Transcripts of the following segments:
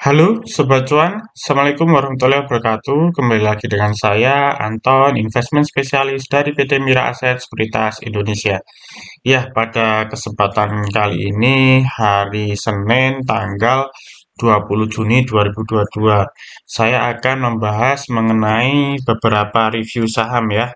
Halo Sobat Cuan, Assalamualaikum warahmatullahi wabarakatuh. Kembali lagi dengan saya, Anton, investment spesialis dari PT Mira Aset Sekuritas Indonesia. Ya, pada kesempatan kali ini, hari Senin, tanggal 20 Juni 2022, saya akan membahas mengenai beberapa review saham ya.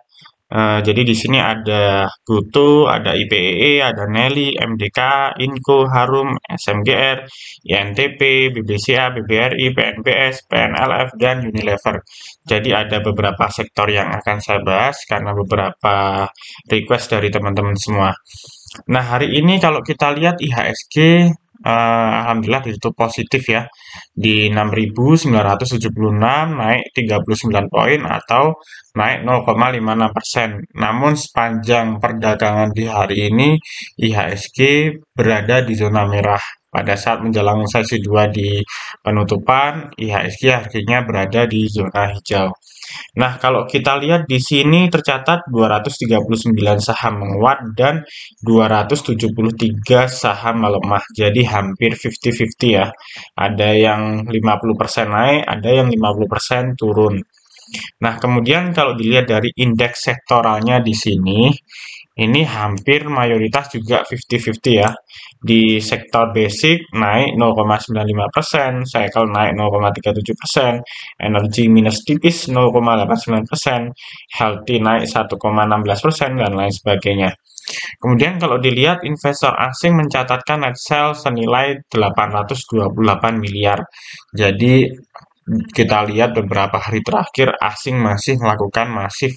Jadi di sini ada GoTo, ada IPEE, ada Nelly, MDK, Inco, Harum, SMGR, INTP, BBCA, BBRI, PNBS, PNLF, dan Unilever. Jadi ada beberapa sektor yang akan saya bahas karena beberapa request dari teman-teman semua. Nah, hari ini kalau kita lihat IHSG, alhamdulillah ditutup positif ya di 6.976, naik 39 poin atau naik 0,56%. Namun sepanjang perdagangan di hari ini IHSG berada di zona merah. Pada saat menjelang sesi 2 di penutupan, IHSG akhirnya berada di zona hijau. Nah, kalau kita lihat di sini tercatat 239 saham menguat dan 273 saham melemah. Jadi hampir 50-50 ya. Ada yang 50% naik, ada yang 50% turun. Nah, kemudian kalau dilihat dari indeks sektoralnya di sini, ini hampir mayoritas juga 50-50 ya. Di sektor basic naik 0,95%, cycle naik 0,37%, energi minus tipis 0,89%, healthy naik 1,16%, dan lain sebagainya. Kemudian kalau dilihat investor asing mencatatkan net sales senilai 828 miliar. Jadi kita lihat beberapa hari terakhir asing masih melakukan masif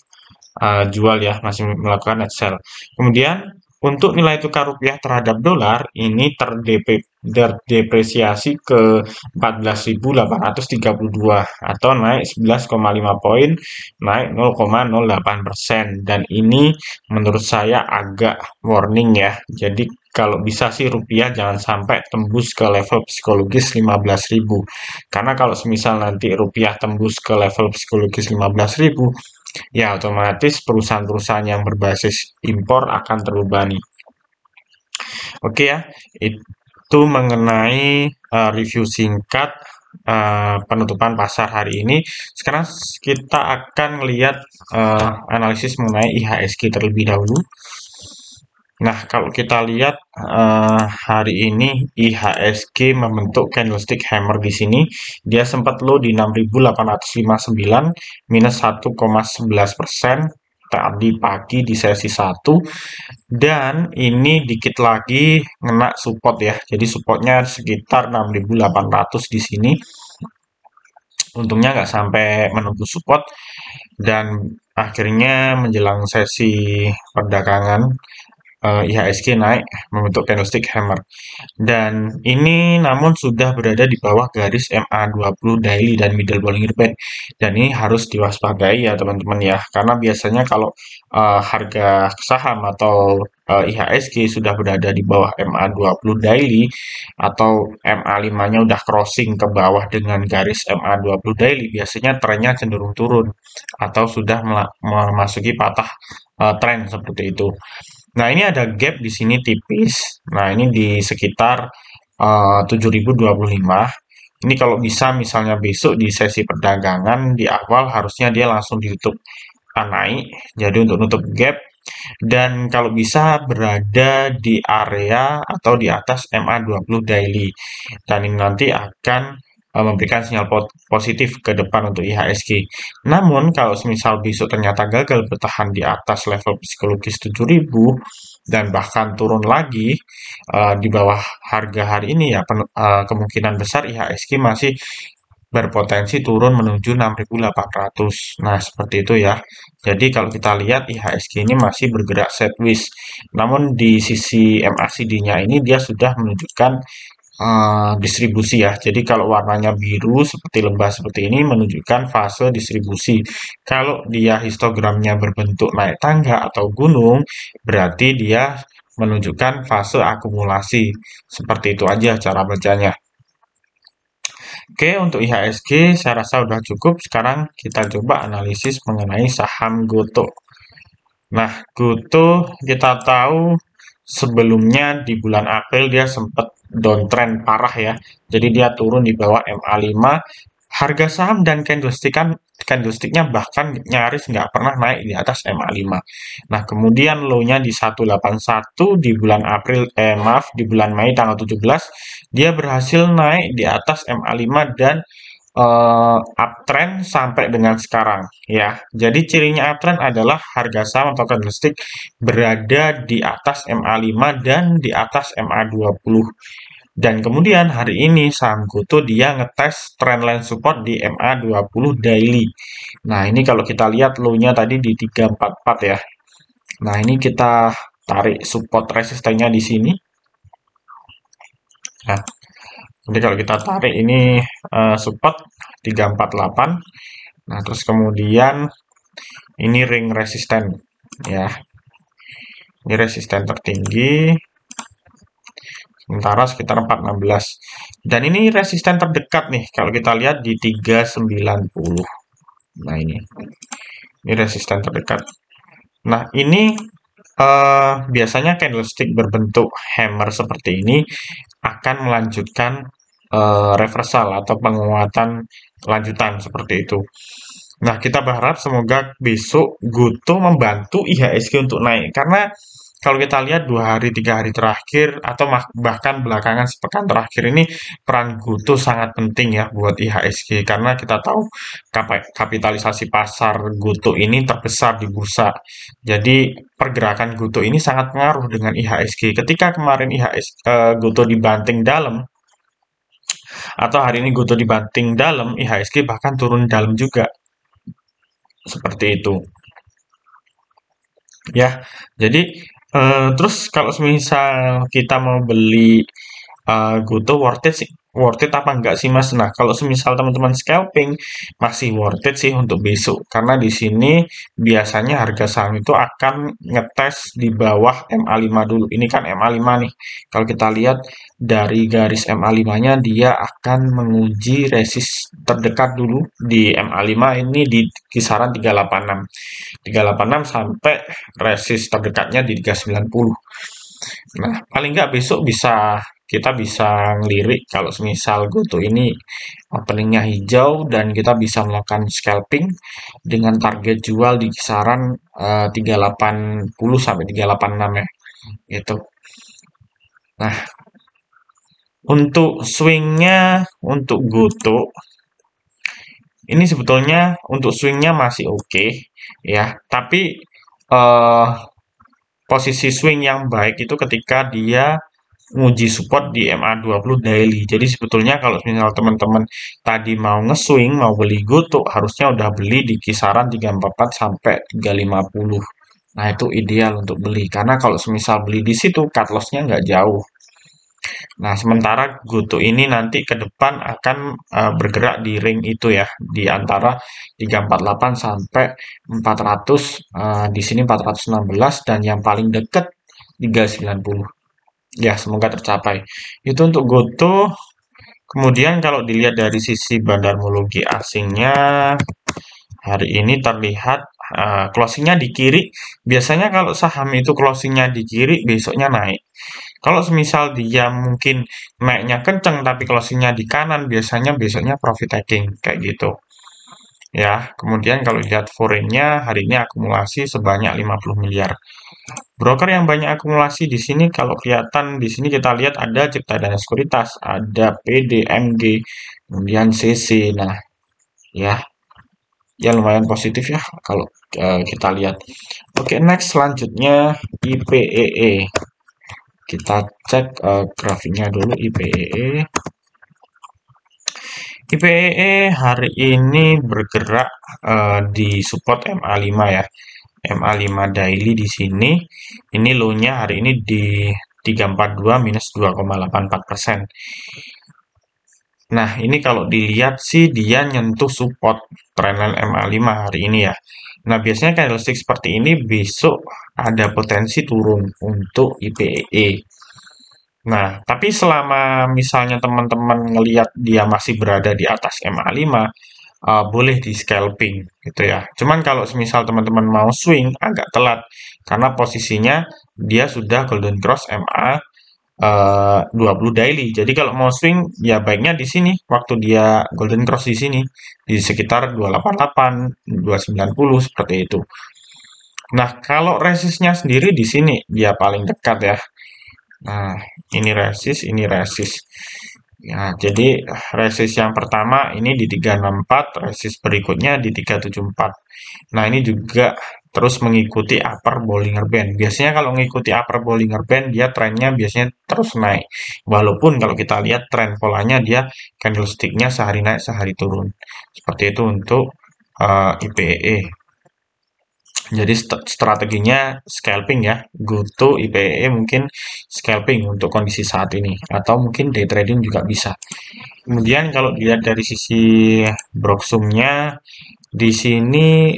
jual ya, masih melakukan net sell. Kemudian untuk nilai tukar rupiah terhadap dolar ini terdepresiasi ke 14.832 atau naik 11,5 poin, naik 0,08%. Dan ini menurut saya agak warning ya. Jadi kalau bisa sih rupiah jangan sampai tembus ke level psikologis 15.000. Karena kalau semisal nanti rupiah tembus ke level psikologis 15.000, ya otomatis perusahaan-perusahaan yang berbasis impor akan terbebani. Oke ya, itu mengenai review singkat penutupan pasar hari ini. Sekarang kita akan lihat analisis mengenai IHSG terlebih dahulu. Nah, kalau kita lihat hari ini IHSG membentuk candlestick hammer di sini. Dia sempat low di 6.859 minus 1,11% tadi pagi di sesi 1, dan ini dikit lagi kena support ya. Jadi supportnya sekitar 6.800 di sini. Untungnya nggak sampai menembus support dan akhirnya menjelang sesi perdagangan IHSG naik membentuk candlestick hammer. Dan ini namun sudah berada di bawah garis MA20 daily dan middle volume band. Dan ini harus diwaspadai ya teman-teman ya. Karena biasanya kalau harga saham atau IHSG sudah berada di bawah MA20 daily atau MA5-nya udah crossing ke bawah dengan garis MA20 daily, biasanya trennya cenderung turun atau sudah memasuki patah tren seperti itu. Nah, ini ada gap di sini tipis. Nah, ini di sekitar 7.025. Ini kalau bisa misalnya besok di sesi perdagangan di awal harusnya dia langsung ditutup naik. Jadi untuk nutup gap dan kalau bisa berada di area atau di atas MA20 daily. Dan ini nanti akan memberikan sinyal positif ke depan untuk IHSG. Namun kalau misal besok ternyata gagal bertahan di atas level psikologis 7.000 dan bahkan turun lagi di bawah harga hari ini ya kemungkinan besar IHSG masih berpotensi turun menuju 6.800. Nah, seperti itu ya. Jadi kalau kita lihat IHSG ini masih bergerak sideways. Namun di sisi MACD-nya ini dia sudah menunjukkan distribusi ya. Jadi kalau warnanya biru seperti lembah seperti ini menunjukkan fase distribusi. Kalau dia histogramnya berbentuk naik tangga atau gunung, berarti dia menunjukkan fase akumulasi. Seperti itu aja cara bacanya. Oke, untuk IHSG saya rasa udah cukup. Sekarang kita coba analisis mengenai saham GoTo. Nah, GoTo kita tahu sebelumnya di bulan April dia sempat downtrend parah ya. Jadi dia turun di bawah MA5. Harga saham dan candlesticknya bahkan nyaris nggak pernah naik di atas MA5. Nah, kemudian low-nya di 181 di bulan April, maaf, di bulan Mei tanggal 17, dia berhasil naik di atas MA5 dan uptrend sampai dengan sekarang ya. Jadi cirinya uptrend adalah harga saham atau candlestick berada di atas MA5 dan di atas MA20. Dan kemudian hari ini saham GoTo dia ngetes trendline support di MA20 daily. Nah, ini kalau kita lihat low-nya tadi di 344 ya. Nah, ini kita tarik support resistennya di sini. Nah, jadi kalau kita tarik ini support 348. Nah, terus kemudian ini ring resisten ya. Ini resisten tertinggi. Sementara sekitar 416. Dan ini resisten terdekat nih kalau kita lihat di 390. Nah, ini resisten terdekat. Nah, ini biasanya candlestick berbentuk hammer seperti ini akan melanjutkan reversal atau penguatan lanjutan seperti itu. Nah, kita berharap semoga besok GoTo membantu IHSG untuk naik. Karena kalau kita lihat 2 hari, 3 hari terakhir, atau bahkan belakangan sepekan terakhir ini, peran GoTo sangat penting ya buat IHSG. Karena kita tahu kapitalisasi pasar GoTo ini terbesar di bursa. Jadi pergerakan GoTo ini sangat pengaruh dengan IHSG. Ketika kemarin GoTo dibanting dalam, atau hari ini GoTo dibanting dalam, IHSG bahkan turun dalam juga. Seperti itu ya. Jadi terus kalau semisal kita mau beli GoTo worth it apa enggak sih Mas? Nah, kalau semisal teman-teman scalping masih worth it sih untuk besok karena di sini biasanya harga saham itu akan ngetes di bawah MA5 dulu. Ini kan MA5 nih. Kalau kita lihat dari garis MA5-nya dia akan menguji resist terdekat dulu di MA5 ini di kisaran 386. 386 sampai resist terdekatnya di 390. Nah, paling nggak besok kita bisa ngelirik kalau semisal GoTo ini openingnya hijau dan kita bisa melakukan scalping dengan target jual di kisaran 380 sampai 386 ya. Gitu. Nah, untuk swingnya untuk GoTo ini sebetulnya untuk swingnya masih oke ya, tapi eh, posisi swing yang baik itu ketika dia nguji support di MA20 daily. Jadi sebetulnya kalau misal teman-teman tadi mau nge-swing, mau beli GoTo, harusnya udah beli di kisaran 344 sampai 350. Nah, itu ideal untuk beli. Karena kalau semisal beli di situ, cut loss-nya nggak jauh. Nah, sementara GoTo ini nanti ke depan akan bergerak di ring itu ya, di antara 348 sampai 400, di sini 416 dan yang paling dekat 390. Ya, semoga tercapai. Itu untuk GoTo. Kemudian kalau dilihat dari sisi bandarmologi asingnya, hari ini terlihat closingnya di kiri. Biasanya kalau saham itu closingnya di kiri, besoknya naik. Kalau semisal dia mungkin naiknya kenceng tapi closingnya di kanan, biasanya besoknya profit taking kayak gitu. Ya, kemudian kalau lihat foreign-nya hari ini akumulasi sebanyak 50 miliar. Broker yang banyak akumulasi di sini kalau kelihatan di sini kita lihat ada Cipta Dana Sekuritas, ada PDMG, kemudian CC. Nah, ya, ya lumayan positif ya kalau kita lihat. Oke, next selanjutnya IPEE. Kita cek grafiknya dulu IPEE. IPEE hari ini bergerak di support MA5 ya. MA5 daily di sini. Ini low-nya hari ini di 342 minus 2,84%. Nah, ini kalau dilihat sih dia nyentuh support trendline MA5 hari ini ya. Nah, biasanya candlestick seperti ini besok ada potensi turun untuk IPEE. Nah, tapi selama misalnya teman-teman ngelihat dia masih berada di atas MA5, boleh di scalping gitu ya. Cuman kalau semisal teman-teman mau swing agak telat karena posisinya dia sudah golden cross MA 20 daily. Jadi kalau mau swing ya baiknya di sini waktu dia golden cross di sini di sekitar 288, 290 seperti itu. Nah, kalau resistnya sendiri di sini dia paling dekat ya. Nah, ini resist. Ya, jadi resist yang pertama ini di 364, resist berikutnya di 374. Nah, ini juga terus mengikuti upper Bollinger Band. Biasanya kalau mengikuti upper Bollinger Band, dia trennya biasanya terus naik. Walaupun kalau kita lihat tren polanya dia candlestick-nya sehari naik, sehari turun. Seperti itu untuk IPEE. Jadi strateginya scalping ya, go to IPEE mungkin scalping untuk kondisi saat ini, atau mungkin day trading juga bisa. Kemudian kalau dilihat dari sisi Broksumnya, di sini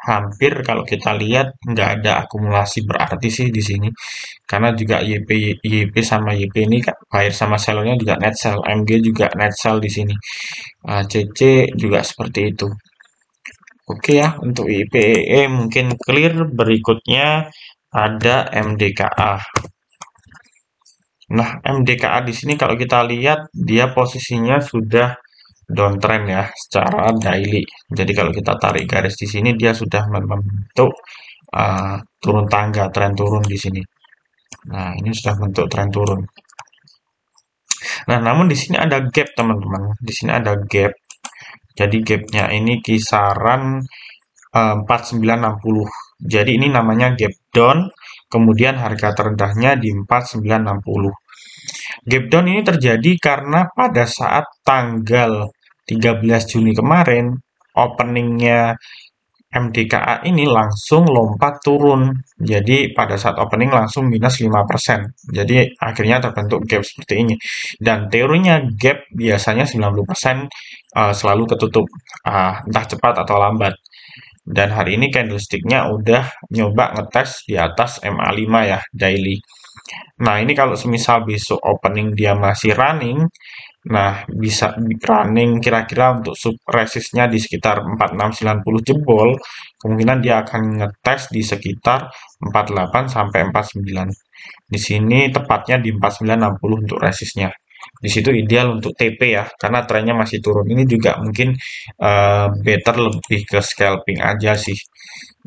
hampir kalau kita lihat nggak ada akumulasi berarti sih di sini, karena juga YP sama YP ini kan buyer sama sellernya juga net sell, MG juga net sell di sini, CC juga seperti itu. Oke ya, untuk IPEE mungkin clear. Berikutnya ada MDKA. Nah, MDKA di sini kalau kita lihat dia posisinya sudah downtrend ya secara daily. Jadi kalau kita tarik garis di sini dia sudah membentuk turun tangga, tren turun di sini. Nah, ini sudah bentuk tren turun. Nah, namun di sini ada gap teman-teman. Di sini ada gap. Jadi gapnya ini kisaran 4960. Jadi ini namanya gap down, kemudian harga terendahnya di 4960. Gap down ini terjadi karena pada saat tanggal 13 Juni kemarin, openingnya MDKA ini langsung lompat turun. Jadi pada saat opening langsung minus 5%. Jadi akhirnya terbentuk gap seperti ini. Dan teorinya gap biasanya 90% selalu ketutup, entah cepat atau lambat. Dan hari ini candlestick-nya udah nyoba ngetes di atas MA5 ya, daily. Nah, ini kalau semisal besok opening dia masih running, nah bisa running kira-kira untuk sub resistnya di sekitar 4690 jebol, kemungkinan dia akan ngetes di sekitar 48 sampai 49. Di sini tepatnya di 4960 untuk resistnya. Di situ ideal untuk TP ya, karena trennya masih turun. Ini juga mungkin better lebih ke scalping aja sih.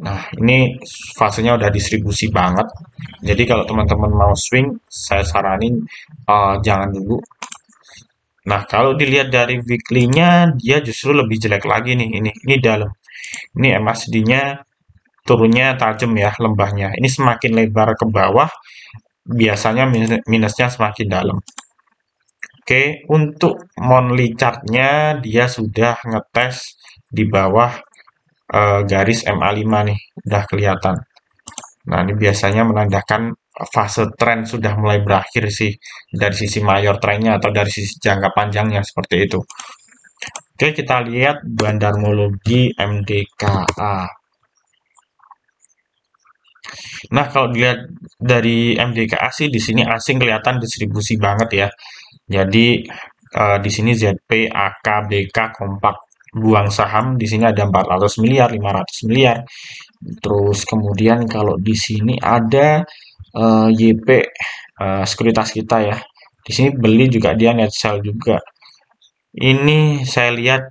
Nah, ini fasenya udah distribusi banget. Jadi kalau teman-teman mau swing, saya saranin jangan dulu. Nah, kalau dilihat dari weekly-nya, dia justru lebih jelek lagi nih. Ini dalam. Ini MACD-nya turunnya tajam ya lembahnya. Ini semakin lebar ke bawah, biasanya minusnya semakin dalam. Oke, untuk monthly chart-nya dia sudah ngetes di bawah garis MA5 nih, udah kelihatan. Nah, ini biasanya menandakan fase tren sudah mulai berakhir sih dari sisi mayor trennya atau dari sisi jangka panjangnya seperti itu. Oke, kita lihat bandarmologi MDKA. Nah, kalau dilihat dari MDKA sih di sini asing kelihatan distribusi banget ya. Jadi di sini ZP, AK, BK, Kompak buang saham di sini ada 400 miliar, 500 miliar. Terus kemudian kalau di sini ada YP, sekuritas kita ya. Di sini beli juga dia net sell juga. Ini saya lihat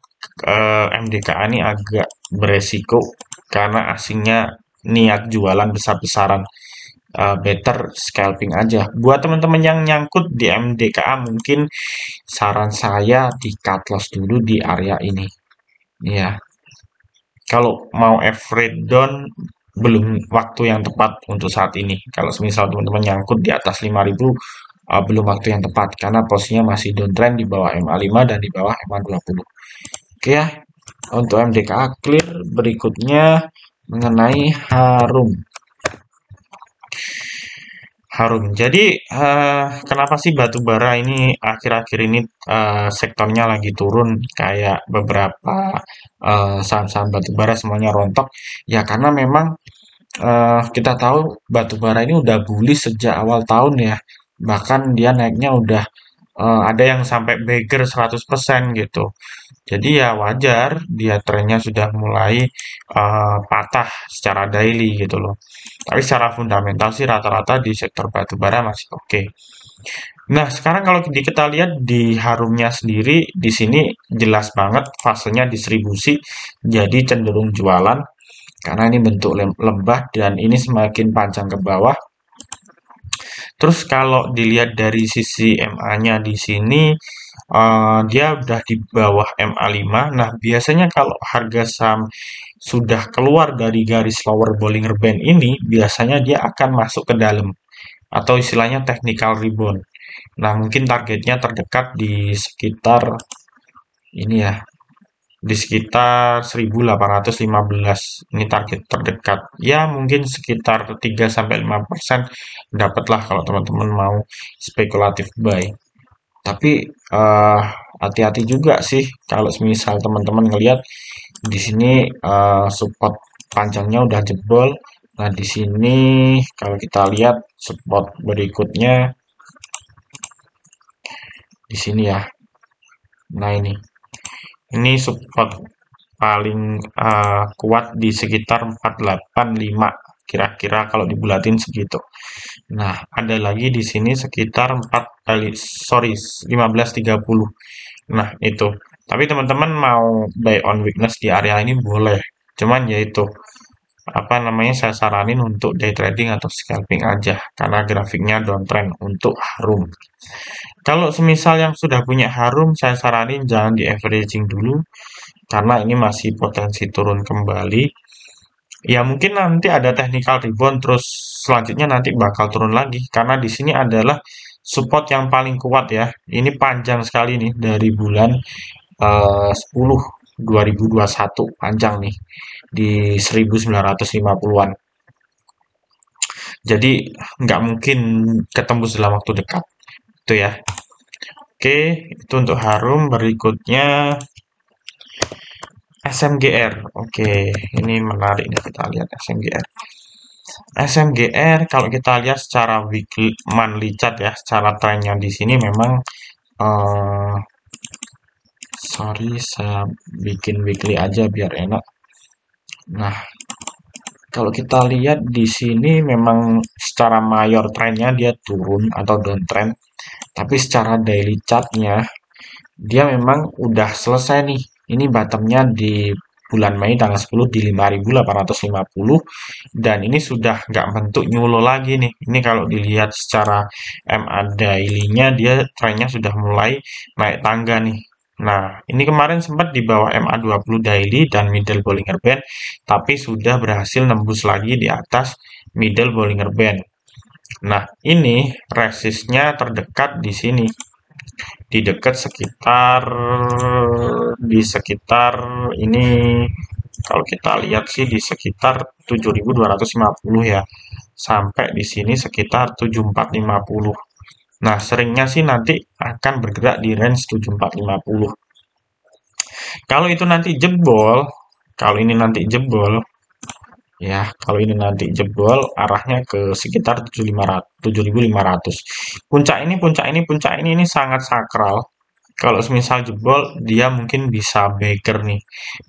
MDKA ini agak beresiko karena asingnya niat jualan besar-besaran. Better scalping aja. Buat teman-teman yang nyangkut di MDKA mungkin saran saya di cut loss dulu di area ini. Ya, kalau mau average down belum waktu yang tepat untuk saat ini. Kalau misal teman-teman nyangkut di atas 5.000 belum waktu yang tepat karena posisinya masih downtrend di bawah MA5 dan di bawah MA20. Oke ya, untuk MDKA clear. Berikutnya mengenai Harum. Jadi kenapa sih batu bara ini akhir-akhir ini sektornya lagi turun kayak beberapa saham-saham batu bara semuanya rontok? Ya karena memang kita tahu batu bara ini udah bullish sejak awal tahun ya. Bahkan dia naiknya udah ada yang sampai beggar 100% gitu. Jadi ya wajar dia trennya sudah mulai patah secara daily gitu loh. Tapi secara fundamental sih rata-rata di sektor batubara masih oke. Nah, sekarang kalau kita lihat di harumnya sendiri, di sini jelas banget fasenya distribusi, jadi cenderung jualan karena ini bentuk lembah dan ini semakin panjang ke bawah. Terus kalau dilihat dari sisi MA-nya di sini, dia udah di bawah MA5. Nah, biasanya kalau harga saham sudah keluar dari garis lower Bollinger Band ini, biasanya dia akan masuk ke dalam atau istilahnya technical rebound. Nah, mungkin targetnya terdekat di sekitar ini ya, di sekitar 1815. Ini target terdekat. Ya, mungkin sekitar 3-5% dapatlah kalau teman-teman mau spekulatif buy. Tapi hati-hati juga sih kalau misal teman-teman ngelihat di sini support panjangnya udah jebol. Nah, di sini kalau kita lihat support berikutnya di sini ya. Nah, ini support paling kuat di sekitar 485 kira-kira kalau dibulatin segitu. Nah, ada lagi di sini sekitar 1530. Nah, itu. Tapi teman-teman mau buy on weakness di area ini boleh. Cuman yaitu apa namanya saya saranin untuk day trading atau scalping aja karena grafiknya downtrend untuk harum. Kalau semisal yang sudah punya harum, saya saranin jangan di averaging dulu karena ini masih potensi turun kembali. Ya mungkin nanti ada technical rebound terus selanjutnya nanti bakal turun lagi karena di sini adalah support yang paling kuat ya. Ini panjang sekali nih dari bulan 10 2021 panjang nih di 1950-an. Jadi nggak mungkin ketembus dalam waktu dekat. Itu ya. Oke, itu untuk harum. Berikutnya SMGR. Oke, ini menarik nih kita lihat SMGR. SMGR kalau kita lihat secara weekly monthly chart ya, secara trennya di sini memang eh, sorry saya bikin weekly aja biar enak. Nah, kalau kita lihat di sini memang secara mayor trennya dia turun atau downtrend, tapi secara daily chartnya dia memang udah selesai nih. Ini bottomnya di bulan Mei tanggal 10 di 5.850 dan ini sudah nggak bentuk nyulo lagi nih. Ini kalau dilihat secara MA daily-nya dia trennya sudah mulai naik tangga nih. Nah, ini kemarin sempat di bawah MA20 daily dan middle Bollinger Band, tapi sudah berhasil nembus lagi di atas middle Bollinger Band. Nah, ini resistnya terdekat di sini di dekat sekitar ini kalau kita lihat sih di sekitar 7.250 ya sampai di sini sekitar 7.450. Nah, seringnya sih nanti akan bergerak di range 7.450. Kalau itu nanti jebol, kalau ini nanti jebol ya, kalau ini nanti jebol arahnya ke sekitar 7.500. Puncak ini sangat sakral. Kalau semisal jebol, dia mungkin bisa breaker nih,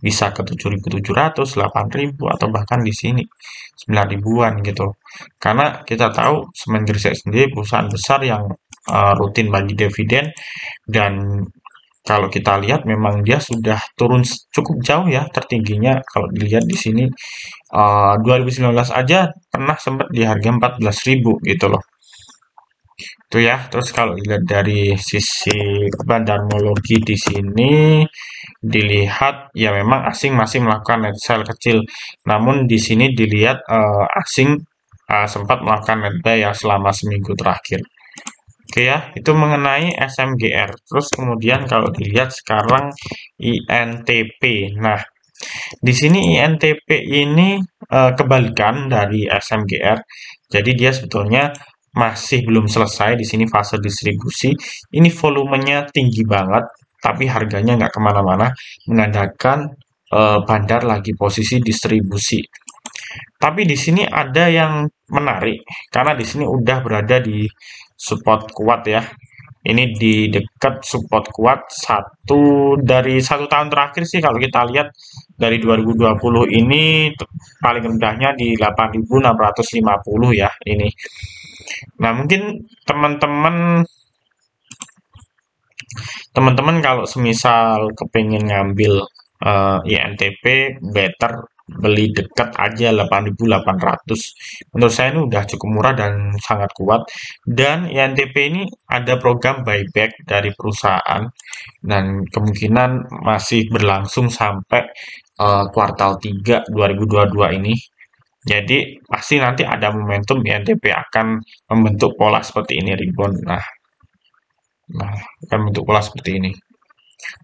bisa ke 7.700, 8.000 atau bahkan di sini 9 ribuan gitu. Karena kita tahu Semen Gresik sendiri perusahaan besar yang rutin bagi dividen dan kalau kita lihat memang dia sudah turun cukup jauh ya tertingginya kalau dilihat di sini 2019 aja pernah sempat di harga 14.000 gitu loh. Itu ya. Terus kalau dilihat dari sisi bandarmologi di sini dilihat ya memang asing masih melakukan net sell kecil. Namun di sini dilihat asing sempat melakukan net buy ya selama seminggu terakhir. Oke ya, itu mengenai SMGR. Terus kemudian kalau dilihat sekarang INTP. Nah, di sini INTP ini kebalikan dari SMGR. Jadi dia sebetulnya masih belum selesai di sini fase distribusi. Ini volumenya tinggi banget, tapi harganya nggak kemana-mana, menandakan bandar lagi posisi distribusi. Tapi di sini ada yang menarik karena di sini udah berada di support kuat ya. Ini di dekat support kuat dari 1 tahun terakhir sih, kalau kita lihat dari 2020 ini paling rendahnya di 8.650 ya ini. Nah, mungkin teman-teman teman-teman kalau semisal kepengen ngambil INTP, better beli dekat aja 8.800. Menurut saya ini udah cukup murah dan sangat kuat. Dan INTP ini ada program buyback dari perusahaan dan kemungkinan masih berlangsung sampai kuartal 3 2022 ini. Jadi pasti nanti ada momentum INTP akan membentuk pola seperti ini, rebound. Nah, akan bentuk pola seperti ini.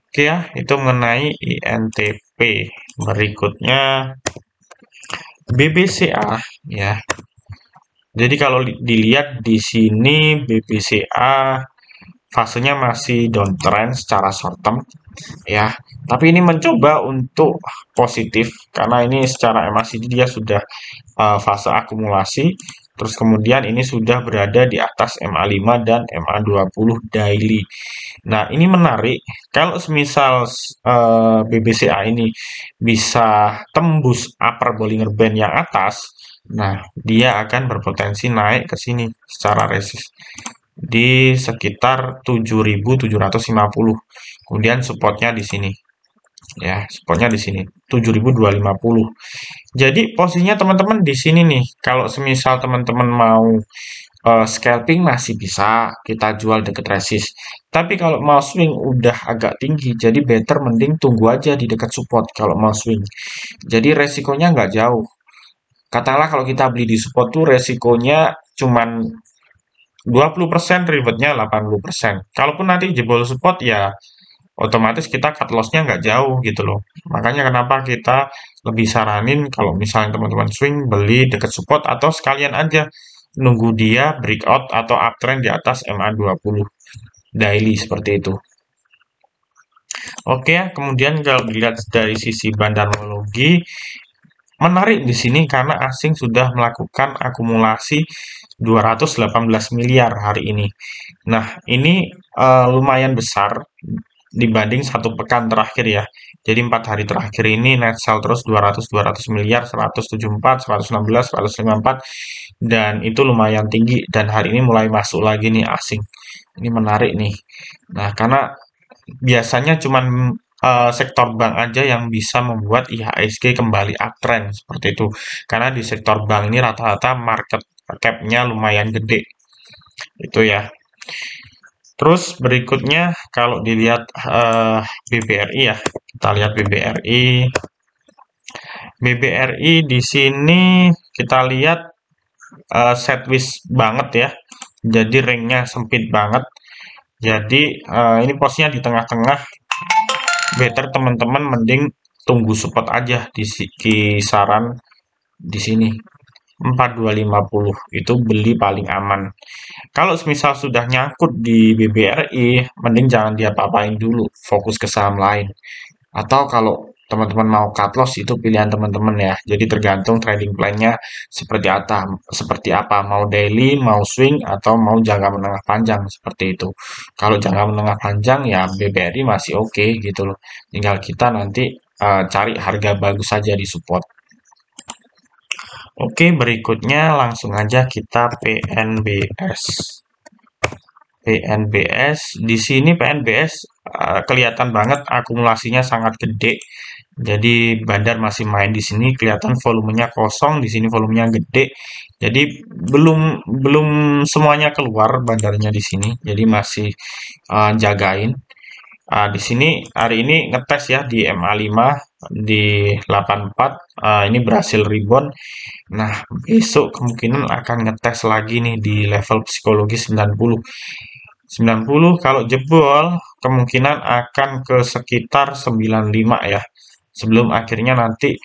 Oke ya, itu mengenai INTP. Berikutnya BBCA ya. Jadi kalau dilihat di sini BBCA fasenya masih downtrend secara short term ya. Tapi ini mencoba untuk positif karena ini secara MACD dia sudah fase akumulasi. Terus kemudian ini sudah berada di atas MA5 dan MA20 daily. Nah, ini menarik. Kalau semisal BBCA ini bisa tembus upper Bollinger Band yang atas, nah dia akan berpotensi naik ke sini secara resist di sekitar 7.750. Kemudian supportnya di sini. Ya, supportnya di sini 7.250. Jadi posisinya teman-teman di sini nih. Kalau semisal teman-teman mau scalping masih bisa kita jual deket resist. Tapi kalau mau swing udah agak tinggi, jadi better mending tunggu aja di dekat support kalau mau swing. Jadi resikonya nggak jauh. Katakanlah kalau kita beli di support tuh resikonya cuman 20%, ribetnya 80%. Kalaupun nanti jebol support ya otomatis kita cut loss-nya nggak jauh gitu loh. Makanya kenapa kita lebih saranin kalau misalnya teman-teman swing beli dekat support atau sekalian aja nunggu dia breakout atau uptrend di atas MA20 daily seperti itu. Oke ya, kemudian kalau dilihat dari sisi bandarmologi menarik di sini karena asing sudah melakukan akumulasi 218 miliar hari ini. Nah, ini lumayan besar dibanding 1 pekan terakhir ya. Jadi 4 hari terakhir ini net sell terus 200 miliar, 174, 116, 154 dan itu lumayan tinggi dan hari ini mulai masuk lagi nih asing. Ini menarik nih. Nah, karena biasanya cuman sektor bank aja yang bisa membuat IHSG kembali uptrend seperti itu. Karena di sektor bank ini rata-rata market cap-nya lumayan gede. Itu ya. Terus berikutnya kalau dilihat BBRI ya, kita lihat BBRI. BBRI di sini kita lihat sideways banget ya. Jadi ringnya sempit banget. Jadi ini posnya di tengah-tengah. Better teman-teman mending tunggu support aja di kisaran di sini. 4250 itu beli paling aman. Kalau semisal sudah nyangkut di BBRI, mending jangan diapa-apain dulu, fokus ke saham lain. Atau kalau teman-teman mau cut loss itu pilihan teman-teman ya. Jadi tergantung trading plan-nya seperti apa, mau daily, mau swing atau mau jangka menengah panjang seperti itu. Kalau jangka menengah panjang ya BBRI masih oke gitu loh. Tinggal kita nanti cari harga bagus saja di support. Oke, berikutnya langsung aja kita PNBS. PNBS di sini PNBS kelihatan banget akumulasinya sangat gede. Jadi bandar masih main di sini kelihatan volumenya kosong, di sini volumenya gede. Jadi belum belum semuanya keluar bandarnya di sini. Jadi masih jagain. Di sini hari ini ngetes ya di MA5 di 84 ini berhasil rebound. Nah, besok kemungkinan akan ngetes lagi nih di level psikologi 90. 90 kalau jebol kemungkinan akan ke sekitar 95 ya. Sebelum akhirnya nanti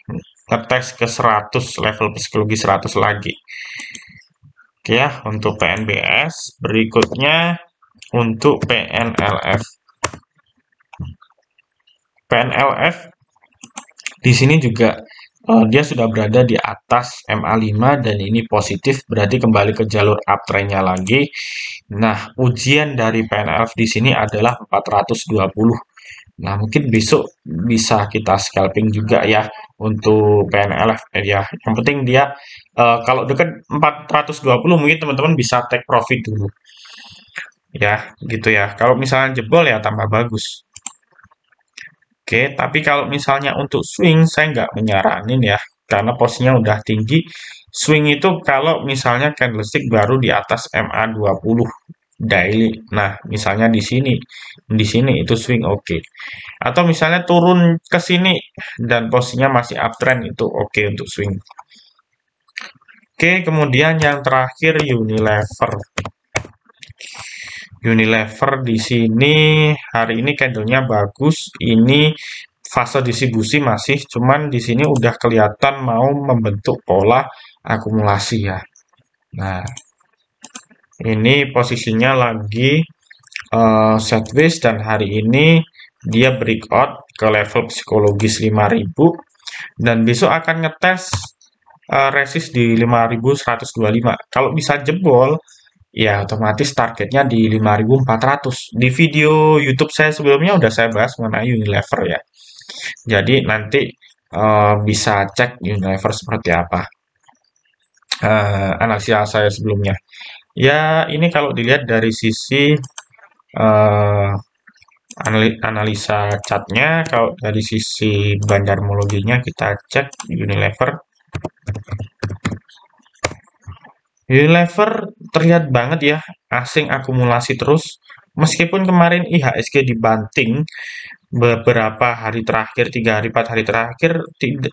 ngetes ke 100 level psikologi 100 lagi. Oke ya, untuk PNBS. Berikutnya untuk PNLF. PNLF di sini juga dia sudah berada di atas MA5 dan ini positif, berarti kembali ke jalur uptrendnya lagi. Nah, ujian dari PNLF di sini adalah 420. Nah, mungkin besok bisa kita scalping juga ya untuk PNLF ya. Yang penting dia kalau dekat 420 mungkin teman-teman bisa take profit dulu. Ya, gitu ya. Kalau misalnya jebol ya tambah bagus. Oke, tapi kalau misalnya untuk swing saya nggak menyaranin ya, karena posisinya udah tinggi. Swing itu kalau misalnya candlestick baru di atas MA20 daily. Nah, misalnya di sini itu swing oke. Atau misalnya turun ke sini dan posisinya masih uptrend itu oke untuk swing. Oke, kemudian yang terakhir Unilever. Unilever di sini hari ini candlenya bagus. Ini fase distribusi masih, cuman di sini udah kelihatan mau membentuk pola akumulasi ya. Nah, ini posisinya lagi sideways dan hari ini dia breakout ke level psikologis 5.000 dan besok akan ngetes resist di 5.125. Kalau bisa jebol, ya otomatis targetnya di 5.400. Di video YouTube saya sebelumnya udah saya bahas mengenai Unilever ya. Jadi nanti bisa cek Unilever seperti apa. Analisa saya sebelumnya. Ya, ini kalau dilihat dari sisi uh, analisa chartnya, kalau dari sisi bandarmologinya kita cek Unilever. Unilever terlihat banget ya, asing akumulasi terus. Meskipun kemarin IHSG dibanting beberapa hari terakhir, 3 hari, 4 hari terakhir,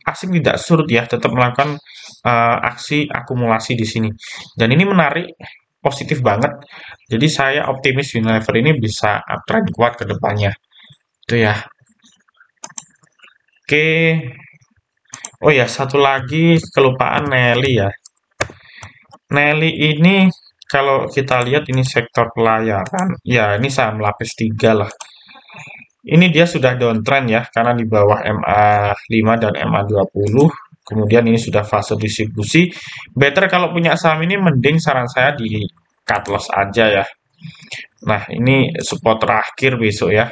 asing tidak surut ya, tetap melakukan aksi akumulasi di sini. Dan ini menarik, positif banget. Jadi saya optimis Unilever ini bisa uptrend kuat ke depannya. Itu ya. Oke. Oh ya, satu lagi kelupaan Nelly ya. Nelly ini kalau kita lihat ini sektor pelayaran, ya ini saham lapis 3 lah. Ini dia sudah downtrend ya, karena di bawah MA5 dan MA20. Kemudian ini sudah fase distribusi. Better kalau punya saham ini mending saran saya di cut loss aja ya. Nah, ini support terakhir besok ya.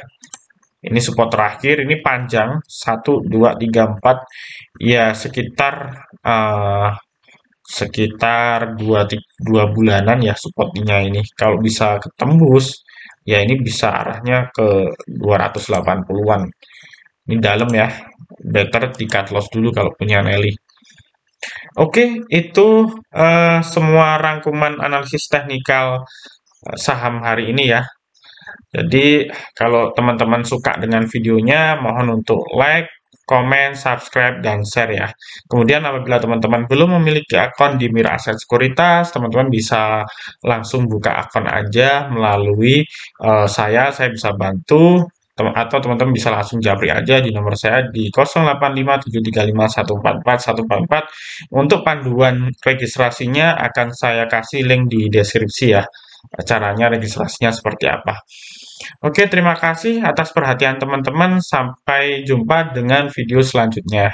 Ini support terakhir, ini panjang 1, 2, 3, 4. Ya, sekitar 2 bulanan ya supportnya ini. Kalau bisa ketembus, ya ini bisa arahnya ke 280-an. Ini dalam ya. Better di cut loss dulu kalau punya Nelly. Oke, itu semua rangkuman analisis teknikal saham hari ini ya. Jadi kalau teman-teman suka dengan videonya, mohon untuk like, komen, subscribe, dan share ya. Kemudian apabila teman-teman belum memiliki akun di Mira Aset Sekuritas, teman-teman bisa langsung buka akun aja melalui saya bisa bantu. Atau teman-teman bisa langsung japri aja di nomor saya di 085735144144. Untuk panduan registrasinya akan saya kasih link di deskripsi ya. Caranya registrasinya seperti apa. Oke, terima kasih atas perhatian teman-teman. Sampai jumpa dengan video selanjutnya.